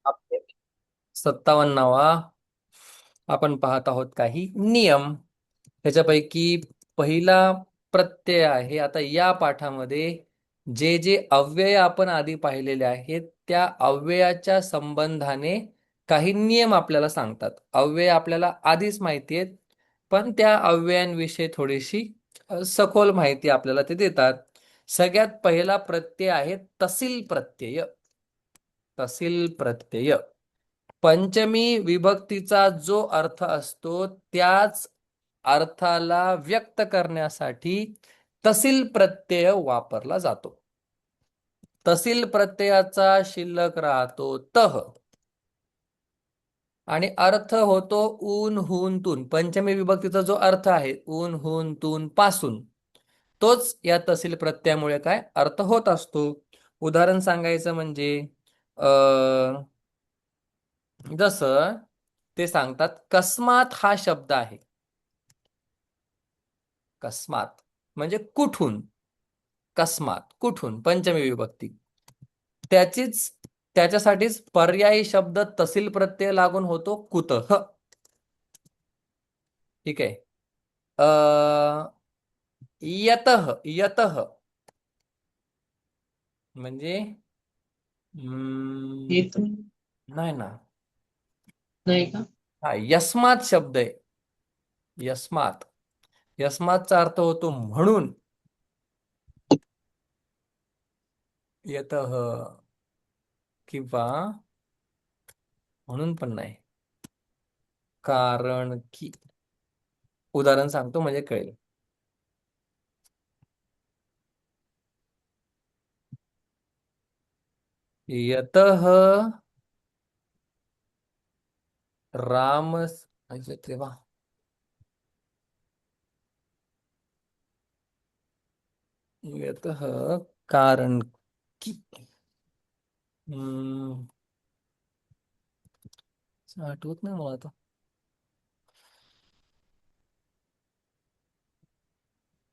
आपले 57वा आपण पाहत आहोत काही नियम. त्याच्यापैकी पहिला प्रत्यय आहे. आता या पाठामध्ये जे जे अव्यय आपण आधी पाहिलेले आहेत त्या अव्ययाच्या संबंधाने काही नियम आपल्याला सांगतात. अव्यय आपल्याला आधीच माहिती आहेत, पण त्या अव्ययांविषयी थोडीशी सखोल माहिती आपल्याला ते देतात. सगळ्यात पहिला प्रत्यय आहे तसील प्रत्यय. तसील प्रत्यय पंचमी विभक्तीचा जो अर्थ असतो त्याच अर्थाला व्यक्त करण्यासाठी तसील प्रत्यय वापरला जातो. तसील प्रत्ययाचा शिल्लक राहतो तह आणि अर्थ होतो ऊन हून तून. पंचमी विभक्तीचा जो अर्थ आहे ऊन हून तून पासून, तोच या तसील प्रत्ययामुळे काय अर्थ होत असतो. उदाहरण सांगायचं म्हणजे अ जसं ते सांगतात, कस्मात हा शब्द आहे. कस्मात म्हणजे कुठून. कस्मात कुठून पंचमी विभक्ती. त्याचीच त्याच्यासाठीच पर्यायी शब्द तसील प्रत्यय लागून होतो कुतः. ठीक आहे. अ यतः. यतः म्हणजे इथून नाही ना. नाही का? हा यस्मात शब्द आहे. यस्मात. यस्मातचा अर्थ होतो म्हणून. यतः किंवा म्हणून पण नाही, कारण की. उदाहरण सांगतो म्हणजे कळेल. यतः राम. अच्छा, तेव्हा यतः कारण की. हम्म, आठवत नाही मला आता.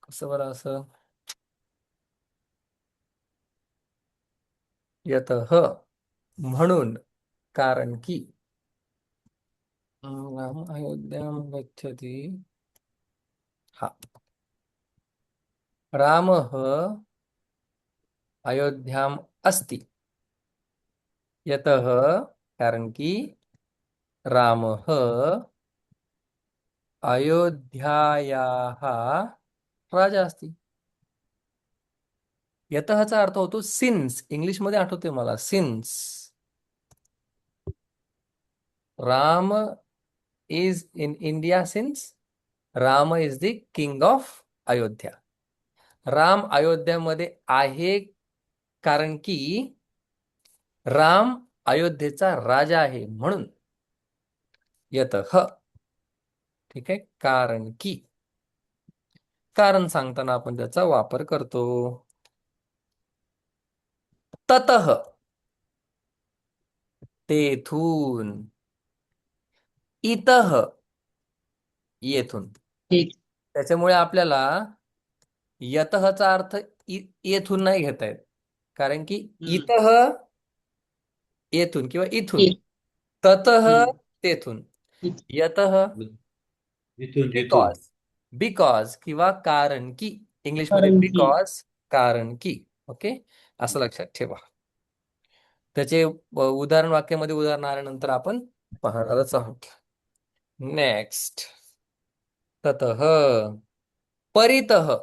कसं बरं असं. यतः म्हणून, कारण की. राम अयोध्याम गच्छति. हा, रामः अयोध्याम अस्ति. यतः कारण की रामः अयोध्यायाः राजा अस्ति. यतःचा अर्थ होतो सिन्स. इंग्लिशमध्ये आठवते मला, since. Ram is in India since Ram is the king of Ayodhya. Ram अयोध्यामध्ये आहे कारण की राम अयोध्येचा राजा आहे म्हणून. यतः. ठीक आहे. कारण की. कारण सांगताना आपण त्याचा वापर करतो. ततः तेथून. इतः येथून. ठीक. त्याच्यामुळे आपल्याला यतःचा अर्थ येथून नाही घेता येत, कारण की हम्म. इतः येथून किंवा इथून. ठीक. ततः हम्म. तेथून. ठीक. यतः इथून इथून. बिकॉज. बिकॉज किंवा कारण की. इंग्लिशमध्ये कारण की. बिकॉज, कारण की. ओके, असं लक्षात ठेवा. त्याचे उदाहरण वाक्यामध्ये उदाहरण आल्यानंतर आपण पाहणारच आहोत. नेक्स्ट. ततः परितः.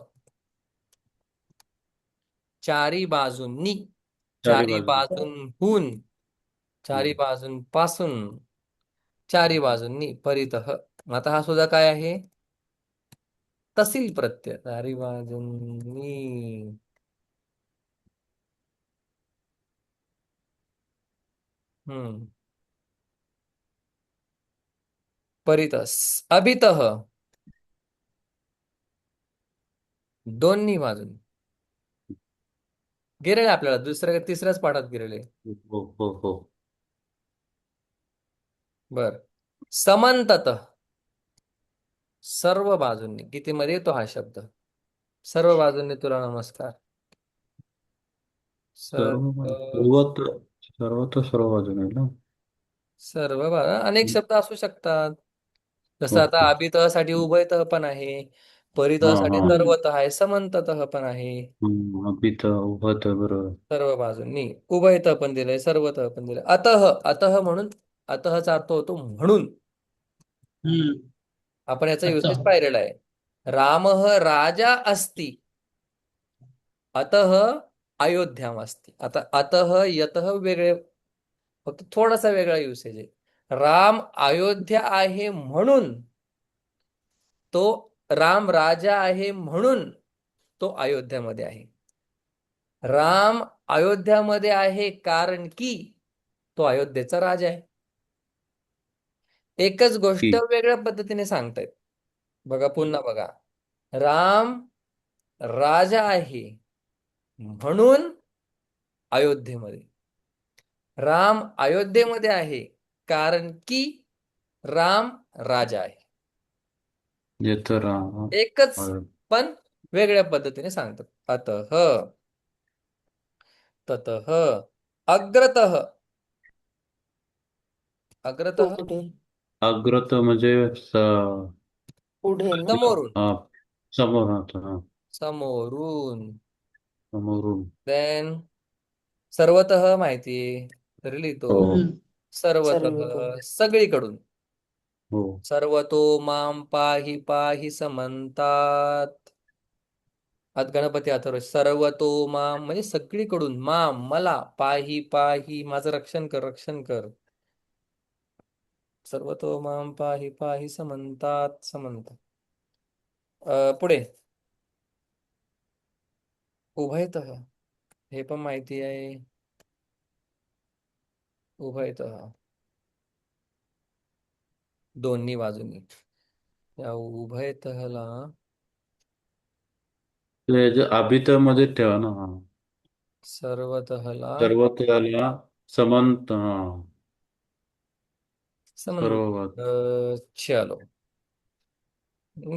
चारी बाजूंनी. चारी चारी बाजून. बाजूंहून. चारी हम्म. बाजूंपासून. चारी बाजूंनी परितः. आता हा सुद्धा काय आहे, तसील प्रत्यय. चारी बाजूंनी. हम्म. परितस. अभितः दोन्ही बाजून. गेलेले आपल्याला दुसऱ्या तिसऱ्याच पाठात गेलेले. हो हो हो. बर. समंततः सर्व बाजूंनी. किती मध्ये येतो हा शब्द. सर्व बाजूंनी तुला नमस्कार. सर्व सर्व. सर्वत्र. सर्वत्र सर्व बाजून आहे ना. अनेक शब्द असू शकतात. जसं आता ओके. अभितः साठी उभयतः पण आहे, हा परितः साठी हा. सर्वतः आहे, समंततः पण आहे. अभित उभत बरोबर. सर्व बाजूंनी उभयतः पण दिलंय, सर्वतः पण दिलंय. अतः अतः म्हणून, अतःचा अर्थ होतो म्हणून. हम्म. आपण याचा युसेज अतः. पाहिलेला आहे. रामः राजा अस्ति, अतः अयोध्याम अस्ति. आता अतः यतः वेगळे, फक्त थोडासा वेगळा युसेज आहे. राम अयोध्या आहे म्हणून, तो राम राजा आहे म्हणून तो अयोध्यामध्ये आहे. राम अयोध्यामध्ये आहे कारण की तो अयोध्येचा राजा आहे. एकच गोष्ट की. वेगळ्या पद्धतीने सांगतायत. बघा, पुन्हा बघा. राम राजा आहे म्हणून अयोध्येमध्ये. राम अयोध्येमध्ये आहे कारण की राम राजा आहे. येतो राम. एकच, पण वेगळ्या पद्धतीने सांगतात. अतः, ततः, अग्रतः. अग्रतः पुढे. अग्रत म्हणजे पुढे ना. समोरून. हा, समोर राहतो हा. समोरून. समोरून. देन सर्वतः माहितीये, तरी लिहितो. हो. सर्वतः सर्वीकडून. सगळीकडून. हो. सर्वतो माम पाहि पाहि समंतात. आत गणपती अथर्व. सर्वतो माम म्हणजे सगळीकडून, माम मला, पाहि पाहि माझं रक्षण कर, रक्षण कर. सर्वतो माम पाहि पाहि समंतात, समंत. पुढे उभयतः, हे पण माहिती आहे. उभयतः दोन्ही बाजूनी. या उभयतःला अभित मध्ये ठेवा ना हा. सर्वतःला सर्व त्याला समंत हा. समन. सर्व बाजू. चलो,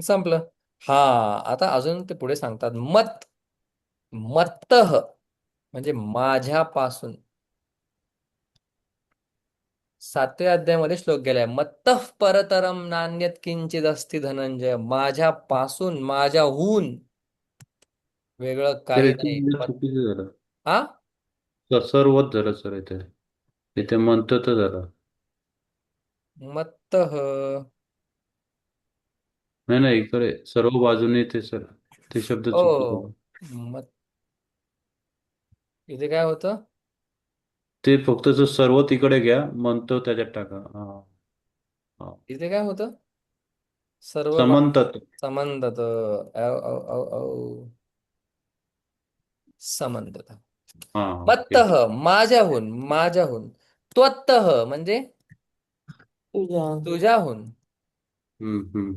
संपलं. हा, आता अजून ते पुढे सांगतात. मत्तः म्हणजे माझ्यापासून. 7व्या अध्यायामध्ये श्लोक गेलाय. मत्तः परतरम नान्यत किंचित अस्ति धनंजय. माझ्यापासून, माझ्याहून वेगळं तर काही इथे नाही. म्हणजे चुकीचं झालं. हा, सर्वच झालं सर इथे. इथे म्हणतं तर झालं. मत्तः. नाही नाही, इकडे सर्व बाजूने ते सर, ते शब्द ओ, चुकीचं. मत इथे काय होतं? ते फक्त जो सर्व तिकडे घ्या म्हणतो त्याच्यात टाका हा. हा. इथे काय होतं? सर्व समंतत. समंदत. समंदत. हा. ओके. मत्तः माझ्याहून, माझ्याहून. त्वत्तः म्हणजे तुझ्या. तुझ्याहून. हम्म.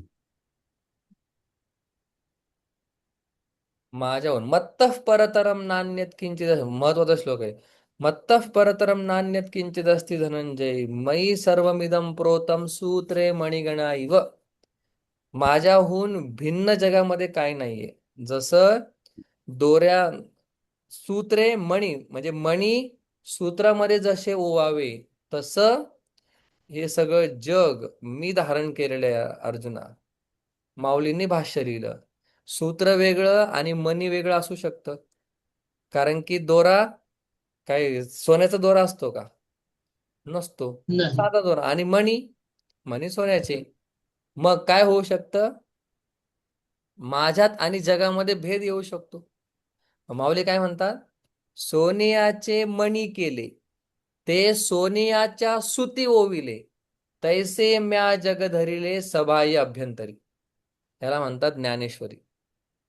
माझ्याहून. मत्तः परतरम नान्यत किंचित, महत्वाचा श्लोक आहे. मत्तः परतरम नान्यत किंचित अस्ति धनंजय मयि सर्वमिदं प्रोतम सूत्रे मणिगणा इव. माझ्याहून भिन्न जगामध्ये काय नाहीये. जसं दोऱ्या, सूत्रे मणी म्हणजे मणी सूत्रामध्ये जसे ओवावे, तसं हे सगळं जग मी धारण केलेलं आहे अर्जुना. माऊलींनी भाष्य लिहिलं. सूत्र वेगळं आणि मणी वेगळं असू शकतं. कारण की दोरा काय सोन्याचा दोरा असतो का? नसतो. नाही. साधा दोरा. आणि मणी, मणी सोन्याचे. मग काय होऊ शकतं? माझ्यात आणि जगामध्ये भेद येऊ शकतो. माऊली काय म्हणतात? सोनियाचे मणी केले, ते सोनियाच्या सुती ओविले, तैसे म्या जग धरिले सभाई अभ्यंतरी. त्याला म्हणतात ज्ञानेश्वरी.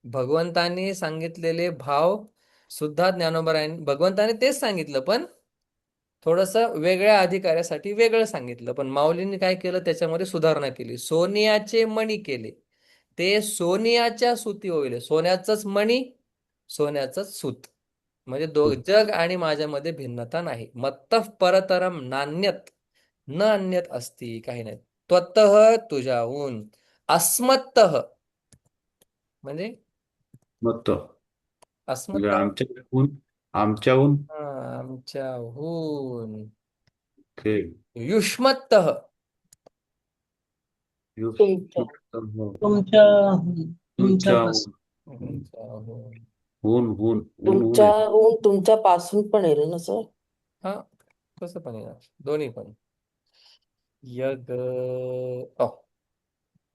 भगवंतांनी सांगितलेले भाव सुद्धा ज्ञानोबरायांनी, भगवंताने तेच सांगितलं, पण थोडस वेगळ्या अधिकाऱ्यासाठी वेगळं सांगितलं. पण माऊलींनी काय केलं? त्याच्यामध्ये सुधारणा केली. सोनियाचे मणी केले, ते सोनियाच्या सुती ओविले. सोन्याचंच मणी, सोन्याचंच सूत. म्हणजे जग आणि माझ्यामध्ये भिन्नता नाही. मत्तः परतरम नान्यत, न अन्यत असती, काही नाही. त्वत्तः तुझ्याहून. अस्मत्तः म्हणजे मत म्हणजे अस्मत्तः आमच्याहून. आमच्याहून. आमच्याहून. ओके. युष्मत्तः. तुमच्या हो. तुमच्या तुमच्यापासून. तुमच्याहून. ऊन ऊन ऊन ऊन आहे. तुमच्याहून तुमच्यापासून पण येईल ना सर? हा, कसं पण येणार, दोन्ही पण. यग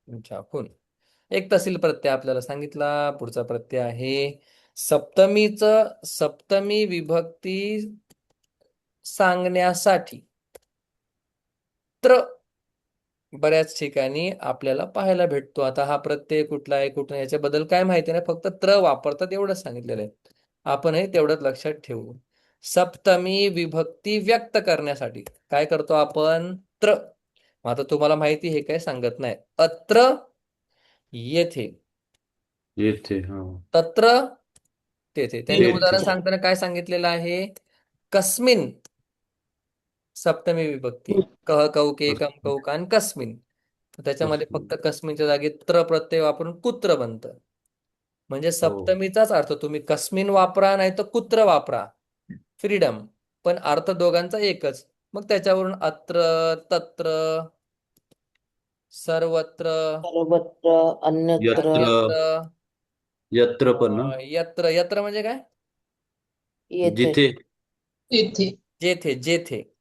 तुमच्याहून. एक तहसील प्रत्यय आपल्याला सांगितला. पुढचा प्रत्यय आहे सप्तमी विभक्ती सांगण्यासाठी त्र बऱ्याच ठिकाणी आपल्याला पाहायला भेटतो. आता हा प्रत्यय कुठला आहे कुठला याच्याबद्दल काय माहिती नाही, फक्त त्र वापरतात एवढंच सांगितलेलं आहे. आपणही तेवढंच लक्षात ठेवू. सप्तमी विभक्ती व्यक्त करण्यासाठी काय करतो आपण? त्र. मग आता तुम्हाला माहिती हे काय सांगत नाही. अत्र, येथे, येथे. हा. तत्र, तेथे. त्यांनी तेथे. उदाहरण सांगताना काय सांगितलेलं आहे? कस्मिन सप्तमी विभक्ती. कह, कौके, कम, कौकान, कस्मिन. त्याच्यामध्ये फक्त कस्मिनच्या जागी त्र प्रत्यय वापरून कुत्र बनतं. म्हणजे हो. सप्तमीचाच अर्थ तुम्ही कस्मिन वापरा नाही तर कुत्र वापरा, फ्रीडम, पण अर्थ दोघांचा एकच. मग त्याच्यावरून अत्र, तत्र, सर्वत्र, सर्वत्र, अन्यत्र, यत्र. अन्यत्र, यत्र पण ना. यत्र. यत्र म्हणजे काय? येथे, जिथे. येथे. जेथे. जेथे.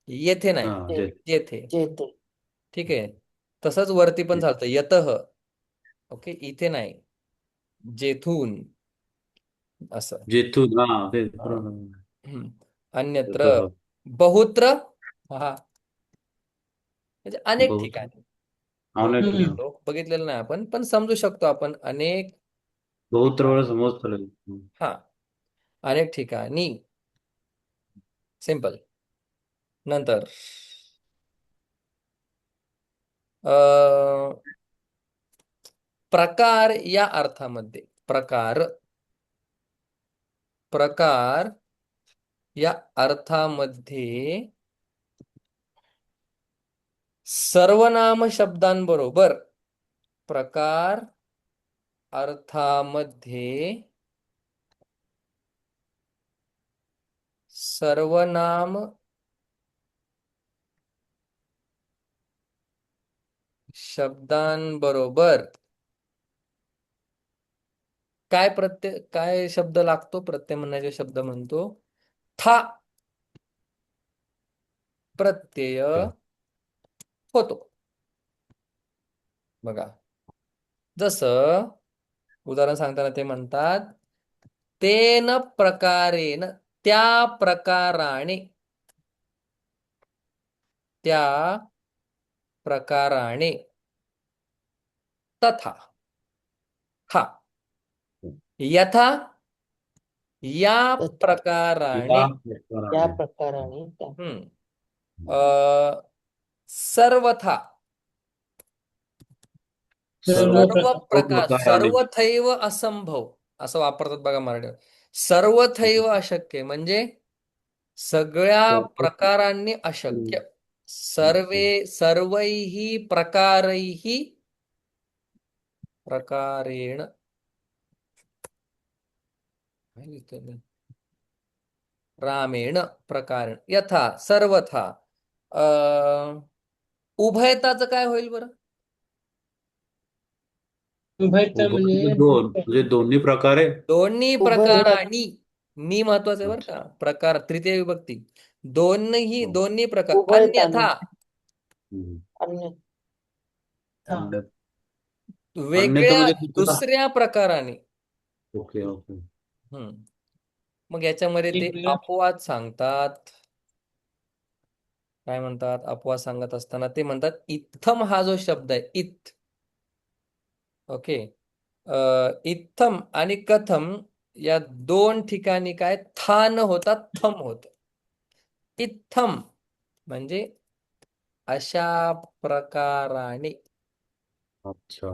येथे नाही, हा. ते- जेथे. जेथे. ठीक आहे. तसंच वरती पण चालतं, यतः. ओके, इथे नाही, जेथून, असं. जेथून. हा ते हा. बरोबर. अन्यत्र, यतः. बहुत्र. हा, म्हणजे अनेक बहुत. ठिकाणी. अनेक बहुत्र हम्म. ठिकाण. लोक बघितलेलं नाही आपण, पण समजू शकतो आपण अनेक बहुत वेळा ठिकाणी. समजतं. हा, अनेक ठिकाणी. सिंपल. नंतर अ प्रकार या अर्थामध्ये, प्रकार, प्रकार या अर्थामध्ये सर्वनाम शब्दांबरोबर, प्रकार अर्थामध्ये सर्वनाम शब्दांबरोबर काय शब्द लागतो? प्रत्यय म्हणण्याचे शब्द म्हणतो था प्रत्यय होतो. बघा, जसं उदाहरण सांगताना ते म्हणतात, तेन प्रकारेण, त्या प्रकाराने, त्या प्रकाराने, तथा, हा, यथा, या तथा, प्रकाराने, या या प्रकाराने. प्रकाराने, हम्म सर्वथा, सर्व सर्व प्रकार. तो प्रकार, प्रकाराने. सर्वथैव असंभव असं वापरतात बघा मराठीत. सर्वथैव अशक्य म्हणजे सगळ्या प्रकारांनी अशक्य. सर्वैहि प्रकारैहि, प्रकारेण, काय लिहितोय मी? रामेण, प्रकारेण, यथा, सर्वथा. उभयताचं काय होईल बरं? उभयता म्हणजे म्हणजे दोन, म्हणजे दोन्ही प्रकारे. दोन्ही उभय प्रकारांनी. नी महत्वाचं आहे बरं का, प्रकार तृतीय विभक्ती. दोन्ही प्रकार. उभयतांनी, अन्यथा, हम्म. अन्य, अन्य. अन्यथा वेगळ्या म्हणजे दुसरा. दुसऱ्या प्रकाराने. Okay okay. हम्म मग याच्यामध्ये ते वेगवेगळ्या. अपवाद सांगतात. काय म्हणतात अपवाद सांगत असताना? ते म्हणतात इत्थम हा जो शब्द आहे, ओके, इत्थम आणि कथम या दोन ठिकाणी काय था न होता थम होत. इत्थम म्हणजे अशा प्रकाराने, अच्छा.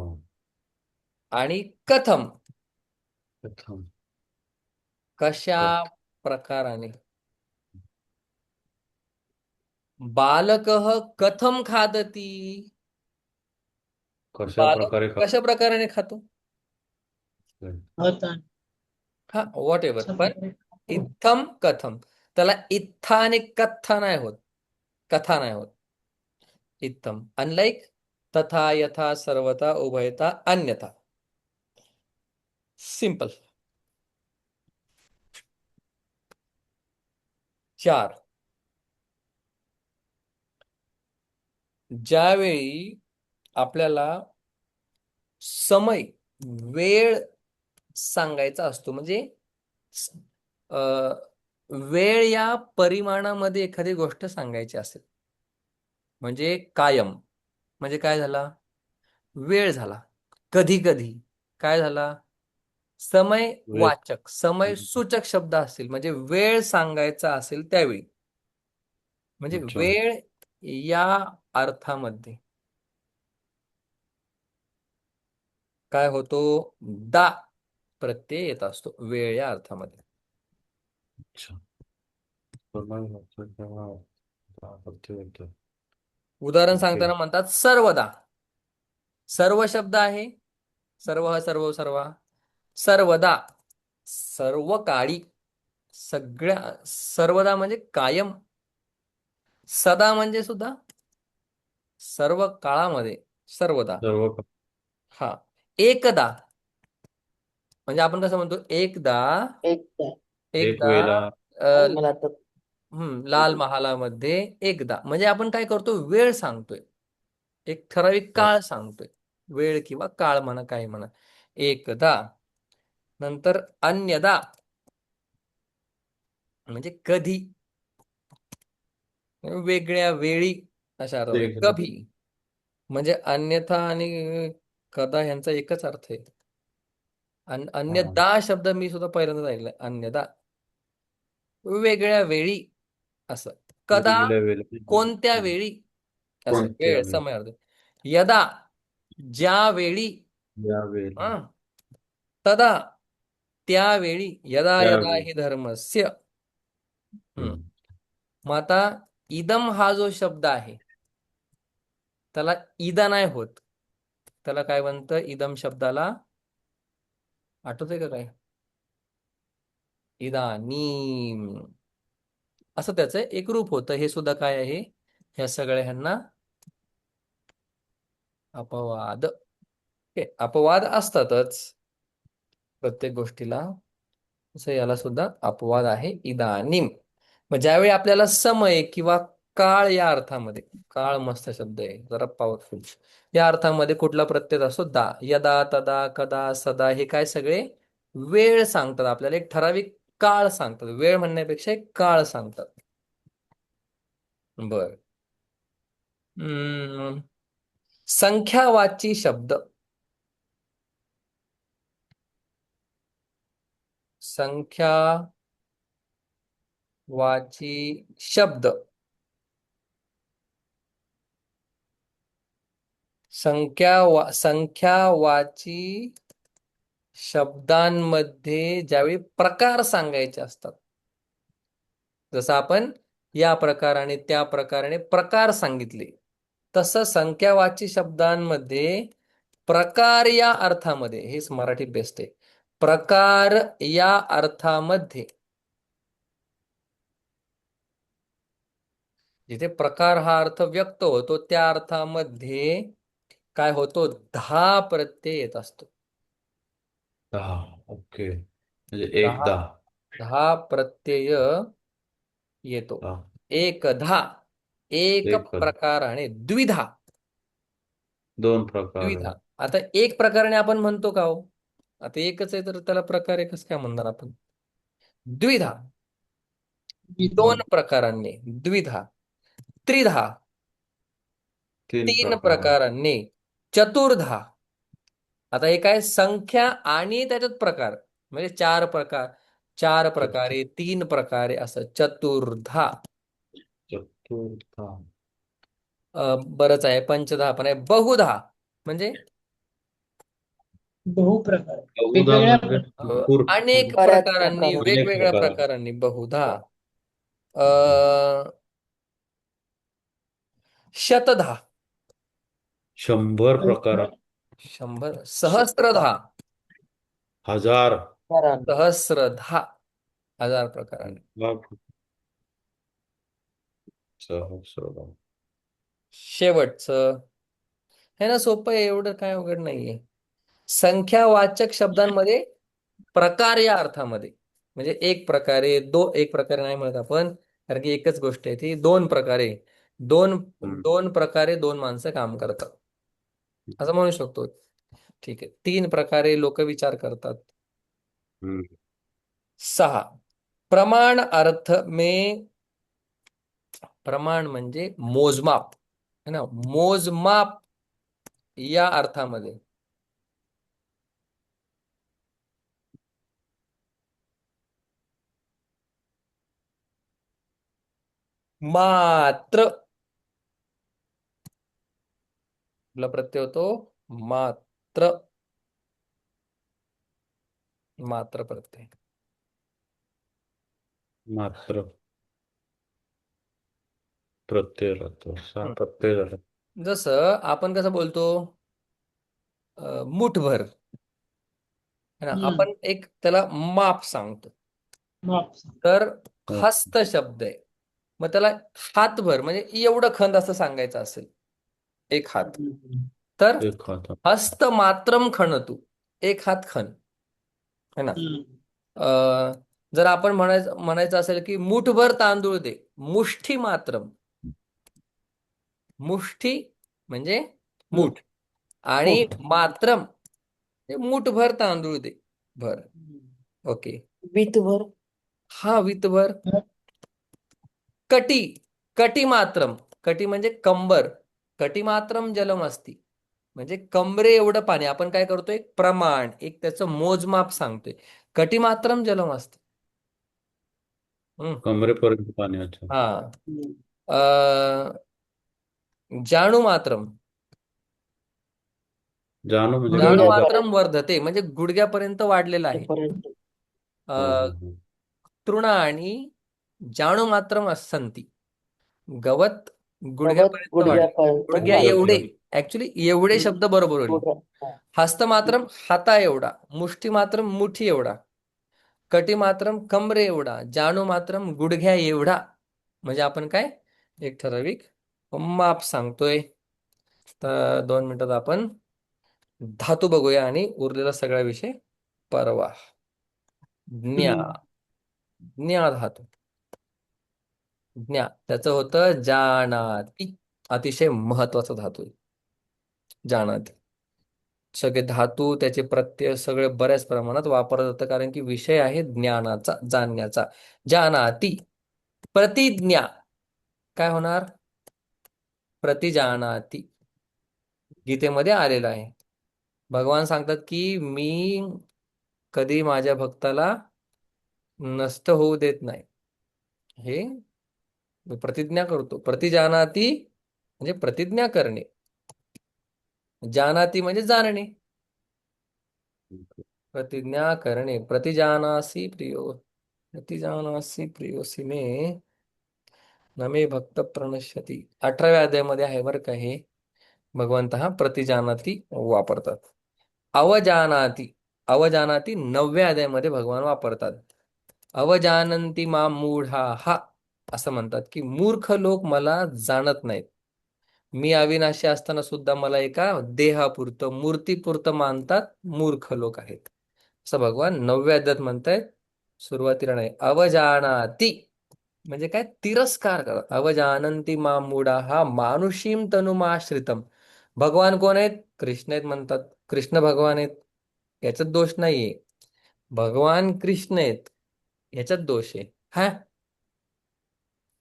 आणि कथम प्रथम. कशा कथ. प्रकाराने. बालकः कथम खादती, कशा बालक प्रकारे कशा प्रकाराने खातो. होता. हा, व्हॉट एव्हर, अशा पण प्रकारे. इत्थम कथम, त्याला इत्था आणि कथ्था नाही होत. कथा नाही होत. इत्थम अनलाईक तथा यथा सर्वथा उभयता अन्यथा. सिंपल. 4. ज्यावेळी आपल्याला समय वेळ सांगायचा असतो म्हणजे स- अ, वेळ या परिमाणामध्ये एखादी गोष्ट सांगायची असेल म्हणजे कायम म्हणजे काय झाला वेळ झाला. कधी कधी काय झाला समय वेळ. वाचक समय सूचक शब्द असतील म्हणजे वेळ सांगायचा असेल त्यावेळी म्हणजे अच्छा. वेळ या अर्थामध्ये काय होतो दा प्रत्यय येत असतो वेळ या अर्थामध्ये. अच्छा. समय वाचक तेव्हा प्रत्यय येतो. उदाहरण ओके. सांगताना म्हणतात सर्वदा. सर्व शब्द आहे सर्व सर्व सर्व सर्वदा सर्व काळी सगळ्या सर्वदा म्हणजे कायम. सदा म्हणजे सुद्धा सर्व काळामध्ये सर्वदा. सर्व हा एकदा म्हणजे आपण कसं म्हणतो एकदा एकदा. एक एकदा वेळेला. अ, मला तर लाल महालामध्ये एकदा म्हणजे आपण काय करतो वेळ सांगतोय एक ठराविक काळ सांगतोय वेळ किंवा काळ म्हणा काय म्हणा एकदा. नंतर अन्यदा म्हणजे कधी वेगळ्या वेळी अशा अर्थामध्ये एकदा. कभी म्हणजे अन्यथा आणि कदा यांचा एकच अर्थ आहे. हा. अन्यदा शब्द मी सुद्धा पहिल्यांदाच ऐकलाय अन्यदा वेगळ्या वेळी असं. कदा वेगवेगळ्या वेळेला. कोणत्या हम्म. वेळी असं कोणत्या वेळ वेळी. समय अर्थ. यदा ज्या वेळी या वेळेला. हा तदा त्यावेळी यदा यदा त्यावेळी. हि धर्मस्य. हम्म. हम्म. मग आता इदम हा जो शब्द आहे त्याला इदा नाही होत त्याला काय म्हणतं इदम शब्दाला आठवतंय का काय इदानीम असं त्याचं एक रूप होतं. हे सुद्धा काय आहे ह्या सगळ्या ह्यांना अपवाद. हे अपवाद असतातच प्रत्येक गोष्टीला तसं याला सुद्धा अपवाद आहे इदानीम. मग ज्यावेळी आपल्याला समय किंवा काळ या अर्थामध्ये काळ मस्त शब्द आहे जरा पॉवरफुल या अर्थामध्ये कुठला प्रत्यय असतो दा यदा तदा कदा सदा हे काय सगळे वेळ सांगतात आपल्याला एक ठराविक काळ सांगतात वेळ म्हणण्यापेक्षा एक काळ सांगतात. बर. हम्म संख्यावाची शब्द संख्यावाची शब्द संख्यावाची शब्दांमध्ये ज्यावेळी प्रकार सांगायचे असतात जसं आपण या प्रकाराने त्या प्रकाराने प्रकार सांगितले तसं संख्यावाची शब्दांमध्ये प्रकार या अर्थामध्ये हेच मराठी बेस्ट आहे. प्रकार या अर्थामध्ये जिथे प्रकार हा अर्थ व्यक्त होतो त्या अर्थामध्ये काय होतो 10 प्रत्यय येत असतो. 10. ओके. म्हणजे 10 एकदा. 10 प्रत्यय येतो. 10. एकधा एक एक. प्रकाराने द्विधा दोन प्रकार द्विधा. आहे. आता एक प्रकाराने आपण म्हणतो का हो आता एकच आहे तर त्याला प्रकार एकच काय म्हणणार आपण द्विधा विधा. दोन प्रकारांनी द्विधा त्रिधा तीन तीन प्रकार आहे. प्रकारांनी चतुर्धा. आता हे काय संख्या आणि त्याच्यात प्रकार म्हणजे चार प्रकारे तीन प्रकारे असं चतुर्धा. चतुर्था. बरंच आहे पंचधा पण आहे बहुधा म्हणजे बहुप्रकार बहुधा वेगवेगळ्या म्हणजे अ, भरपूर. अनेक बऱ्याच प्रकारांनी प्रकारांनी. अनेक वेगवेगळ्या प्रकार. प्रकारांनी बहुधा. ओके. अ शतधा 100 प्रकार. 100 शतधा. सहस्त्रधा 1000. प्रकारांनी. सहस्रधा 1000 प्रकारांनी. लाख. सहस्रम. शेवटचं हे ना सोपं आहे, एवढं काय अवघड नाहीये. संख्यावाचक शब्दांमध्ये प्रकार या अर्थामध्ये, म्हणजे एक प्रकारे एक प्रकारे नाही म्हणत आपण, कारण की एकच गोष्ट आहे ती. दोन प्रकारे, दोन हम्म. दोन प्रकारे दोन माणसं काम करतात असं म्हणू शकतो. ठीक आहे. तीन प्रकारे लोक विचार करतात. हम्म. सहा, प्रमाण अर्थ में, प्रमाण म्हणजे मोजमाप है ना, मोजमाप या अर्थामध्ये मात्र, ला प्रत्यय होतो मात्र, मात्र प्रत्यय. मात्र प्रत्यय राहतो. सहा हं. प्रत्यय झाला. जसं आपण कसं बोलतो, मुठभर है ना, आपण एक त्याला माप सांगतो. माप. तर हो. हस्त शब्द आहे, मग त्याला हातभर म्हणजे एवढं खंद असं सांगायचं असेल, एक हात, तर एक खाता. हस्त मात्रम खणतू, एक हात खण है ना. अ, जर आपण म्हणायचं असेल की मुठभर तांदूळ दे, मुष्ठी मात्रम, मुष्ठी म्हणजे मूठ, आणि मूठ. मात्रम हे मुठभर तांदूळ दे, भर. ओके. वीतभर. हा वितभर. कटी, कटी मात्रम, कटी म्हणजे कंबर, कटी मात्रम जलम असती, म्हणजे कमरे एवढं पाणी. आपण काय करतोय, प्रमाण, एक त्याचं मोजमाप सांगतोय. कटी मात्रम जलम असते. हम्म. कमरेपर्यंत पाणी. अच्छा. हा. अ जाणू मात्रम, जाणू म्हणजे जाणू गरजेचं. मात्रम गुडघ्यापर्यंत. वर्धते, म्हणजे गुडघ्यापर्यंत वाढलेलं आहे. पर्यंत. हो अ हो हो. तृण आणि जाणू मात्रम असंती, गवत गवत गुडघ्यापर्यंत वाढले, गुडघ्यापर्यंत गुडघ्या गुडघ्यापर्यंत. एवढे. वाढते. ऍक्च्युली एवढे शब्द बरोबर होईल. गुडघ्या. हा. हस्त मात्रम हाता एवढा, मुष्टी मात्रम मुठी एवढा, कटी मात्रम कमरे एवढा, जाणू मात्रम गुडघ्या एवढा, म्हणजे आपण काय एक ठराविक माप सांगतोय. तर 2 मिनिटात आपण धातू बघूया आणि उरलेला सगळा विषय परवा. ज्ञा, ज्ञा धातू, ज्ञा त्याचं होतं जानाति, अतिशय महत्वाचा धातू आहे जानाति. सगळे धातू त्याचे प्रत्यय सगळे बऱ्याच प्रमाणात वापरलं जातं, कारण की विषय आहे ज्ञानाचा, जाणण्याचा. जानाति, प्रतिज्ञा काय होणार, प्रतिजानाति, गीतेमध्ये आलेलं आहे. भगवान सांगतात की मी कधी माझ्या भक्ताला नष्ट होऊ देत नाही, हे मी प्रतिज्ञा करतो. प्रतिजानाति म्हणजे प्रतिज्ञा करणे, जानाति म्हणजे जाणणे, प्रतिज्ञा करणे. प्रतिजानासी प्रियो, प्रतिजानासी प्रियोसी मे न मे भक्त प्रणश्यती, 18व्या अध्यायामध्ये आहे बरं का हे. भगवंत हा प्रतिजानाती वापरतात. अवजानाती, अवजानाती 9व्या अध्यायामध्ये भगवान वापरतात. अवजानंती माम मूढा हा, असं म्हणतात की मूर्ख लोक मला जाणत नाहीत. मी अविनाशी असताना सुद्धा मला एका देहापुरतं, मूर्तीपुरतं मानतात, मूर्ख लोक आहेत, असं भगवान 9व्या अध्यायात म्हणतायत. सुरुवातीला नाही, अवजानाती म्हणजे काय, तिरस्कार करा. अवजानंती माम मूढा हा मानुषीम तनुमाश्रितम. भगवान कोण आहेत, कृष्ण आहेत म्हणतात, कृष्ण भगवान आहेत, याच्यात दोष नाहीये. भगवान कृष्ण आहेत ह्याच्यात दोष आहे. हा,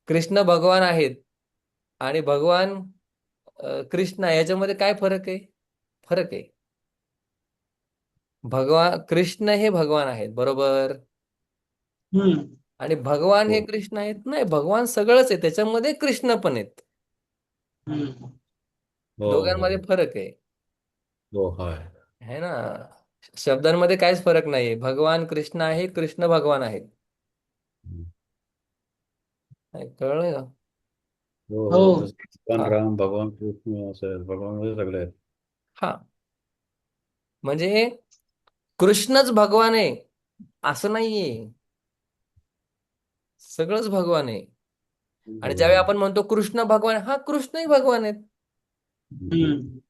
कृष्ण भगवान आहेत आणि भगवान कृष्ण आहे, याच्यामध्ये काय फरक आहे, फरक आहे. भगवान कृष्ण हे भगवान आहेत बरोबर, आणि भगवान हे हो कृष्ण आहेत नाही, भगवान सगळंच आहे, त्याच्यामध्ये कृष्ण पण आहेत. हो दोघांमध्ये हो फरक आहे, हो हाय. है ना. शब्दांमध्ये काहीच फरक नाही. भगवान कृष्ण आहे, कृष्ण भगवान आहेत. काय कळलं का? हो हो. हो. जसं भगवान हा राम, भगवान कृष्ण असं आहे. भगवान मध्ये सगळे आहेत. हा, म्हणजे कृष्णच भगवान आहे असं नाहीये, सगळंच भगवान आहे. आणि ज्यावेळी आपण म्हणतो कृष्ण भगवान, हा कृष्णही भगवान आहेत.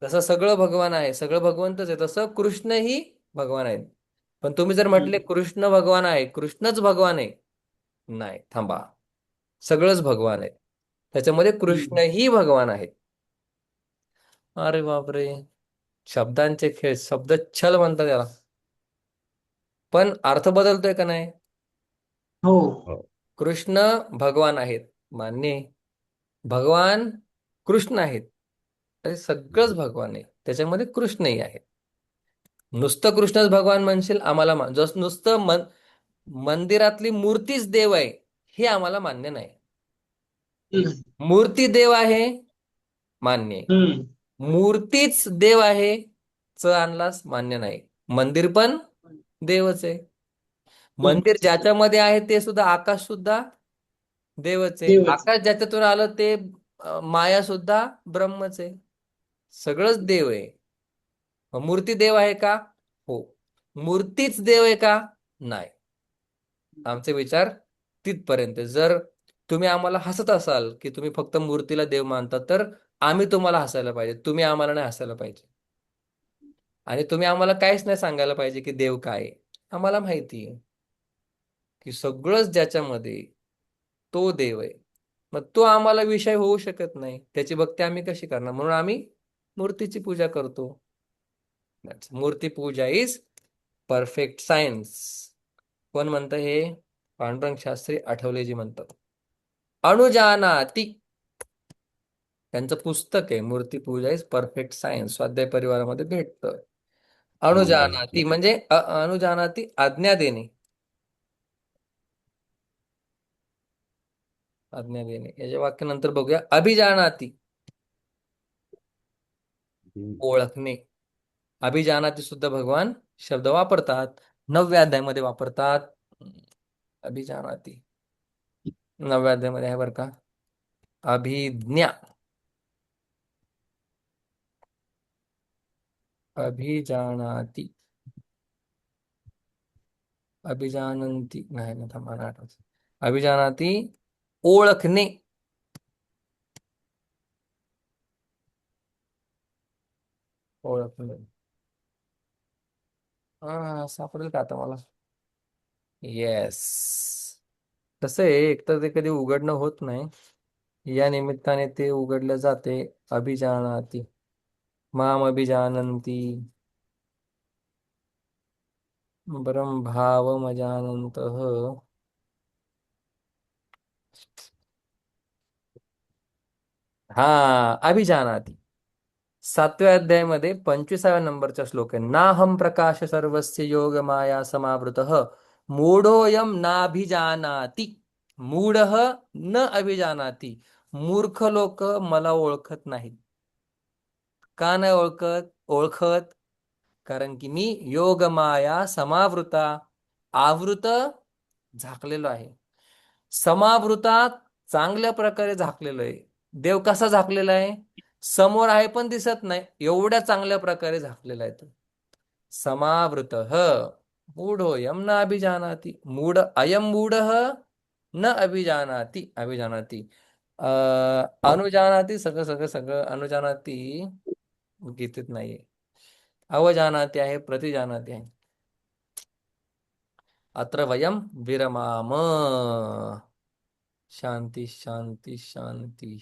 जसं सगळं भगवान आहे, सगळं भगवंतच आहे, तसं कृष्णही भगवान आहेत. पण तुम्ही जर म्हटले कृष्ण भगवान आहे, कृष्णच भगवान आहे, नाही, थांबा, सगळंच भगवान आहे, त्याच्यामध्ये कृष्णही भगवान आहेत. अरे बापरे, शब्दांचे खेळ, शब्दच्छल म्हणतात त्याला. पण अर्थ बदलतोय का नाही? हो. कृष्ण भगवान आहेत, मान्य आहे. भगवान कृष्ण आहेत, अरे सगळंच भगवान आहे, त्याच्यामध्ये कृष्णही आहे. नुसतं कृष्णच भगवान म्हणशील, आम्हाला जस नुसतं मंदिरातली मूर्तीच देव आहे, हे आम्हाला मान्य नाही. मूर्ती देव आहे, मान्य आहे. मूर्तीच देव आहे च आणलास, मान्य नाही. मंदिर पण देवच आहे. मंदिर ज्याच्यामध्ये आहे ते सुद्धा, आकाश सुद्धा देवच आहे. आकाश ज्याच्यातून आलं ते माया सुद्धा ब्रह्मच आहे. सगळंच देव आहे. मूर्ती देव आहे का? हो. मूर्तीच देव आहे का? नाही. आमचे विचार तिथपर्यंत. जर तुम्ही आम्हाला हसत असाल की तुम्ही फक्त मूर्तीला देव मानता, तर आम्ही तुम्हाला हसायला पाहिजे, तुम्ही आम्हाला नाही हसायला पाहिजे. आणि तुम्ही आम्हाला काहीच नाही सांगायला पाहिजे की देव काय आहे. आम्हाला माहिती आहे की सगळंच ज्याच्यामध्ये तो देव आहे. मग तो आम्हाला विषय होऊ शकत नाही, त्याची भक्ती आम्ही कशी करणार? म्हणून आम्ही मूर्तीची पूजा करतो. मूर्ती पूजा इज परफेक्ट सायन्स. कोण म्हणतं हे? पांडुरंग शास्त्री आठवलेजी म्हणतात. अनुजानाती, त्यांचं पुस्तक आहे मूर्तीपूजा इज परफेक्ट सायन्स, स्वाध्याय परिवारामध्ये भेटतं. अनुजानाती म्हणजे अनुजानाती आज्ञा देणे, आज्ञा देणे. याच्या वाक्यानंतर बघूया. अभिजानाती, ओळखणे. अभिजानाती सुद्धा भगवान शब्द वापरतात, 9व्या अध्यायामध्ये वापरतात. अभिजानाती 9व्या अध्यायामध्ये आहे बरं का. अभिज्ञा, अभिजानाती, अभिजानंती नाही ना, थांबा, नाही आठवत. अभिजानाती ओळखणे, ओळखणे. सापडेल का आता मला? येस. कसं आहे, एकतर ते कधी उघडणं होत नाही, या निमित्ताने ते उघडलं जाते. अभिजानाती, माम अभिजानंती, परम भावमजानन्तः. हा, अभिजानाती 7व्या अध्यायामध्ये 25व्या नंबरचा श्लोक आहे. नाहम प्रकाश सर्वस्य योग माया समावृतः मूढोऽयं नाभिजानाति. मूढ न अभिजानाति. मूर्ख लोक मला ओळखत नाहीत. का नाही ओळखत? ओळखत कारण की मी योग माया समावृता, आवृत, झाकलेलो आहे. समावृतात चांगल्या प्रकारे झाकलेलो आहे. देव कसा झाकलेला आहे? समोर आहे पण दिसत नाही, एवढ्या चांगल्या प्रकारे झाकलेला आहे तो. समावृत मूढोऽयं न अभिजानाति. मूढ अयं मूढ न अभिजानाति. अभिजानाति, अनुजानाति, सगळं सगळं सगळं अनुजानाति गीतेत नाहीये. अवजानाति आहे, प्रतिजानाति आहे. अत्र वयं विरमाम. शांती शांती शांती.